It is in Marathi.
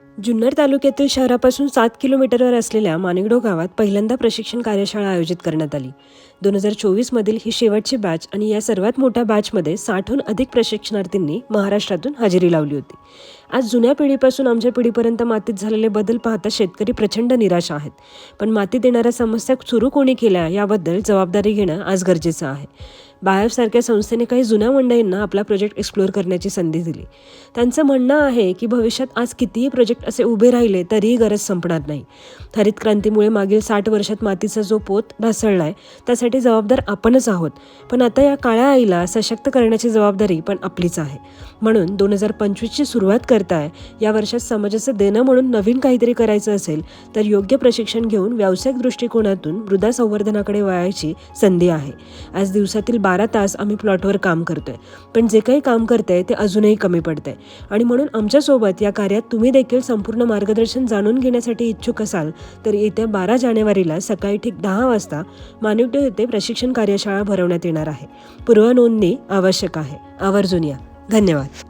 जुन्नर तालुक्यातील शहरापासून 7 किलोमीटरवर असलेल्या माणिकडो गावात पहिल्यांदा प्रशिक्षण कार्यशाळा आयोजित करण्यात आली. 2024 मधील ही शेवटची बॅच आणि या सर्वात मोठ्या बॅचमध्ये 60हून अधिक प्रशिक्षणार्थींनी महाराष्ट्रातून हजेरी लावली होती. आज जुन्या पिढीपासून आमच्या पिढीपर्यंत मातीत झालेले बदल पाहता शेतकरी प्रचंड निराश आहेत. पण मातीत येणाऱ्या समस्या सुरू कोणी केल्या याबद्दल जबाबदारी घेणं आज गरजेचं आहे. बायफसारख्या संस्थेने काही जुन्या मंडळींना आपला प्रोजेक्ट एक्सप्लोअर करण्याची संधी दिली. त्यांचं म्हणणं आहे की भविष्यात आज कितीही प्रोजेक्ट असे उभे राहिले तरीही गरज संपणार नाही. हरित क्रांतीमुळे मागील 60 वर्षात मातीचा जो पोत ढासळलाय त्यासाठी जबाबदार आपणच आहोत. पण आता या काळ्या आईला सशक्त करण्याची जबाबदारी पण आपलीच आहे. म्हणून 2025ची सुरुवात करताय या वर्षात समाजाचं देणं म्हणून नवीन काहीतरी करायचं असेल तर योग्य प्रशिक्षण घेऊन व्यावसायिक दृष्टिकोनातून मृदा संवर्धनाकडे वळायची संधी आहे. आज दिवसातील 12 तास आम्ही प्लॉटवर काम करतोय, पण जे काही काम करतंय ते अजूनही कमी पडतंय आणि म्हणून आमच्यासोबत या कार्यात तुम्ही देखील संपूर्ण मार्गदर्शन जाणून घेण्यासाठी इच्छुक असाल तर येत्या 12 जानेवारीला सकाळी ठीक 10 वाजता माणिकडो येथे प्रशिक्षण कार्यशाळा भरवण्यात येणार आहे. पूर्वनोंदणी आवश्यक आहे. आवर्जून या. धन्यवाद.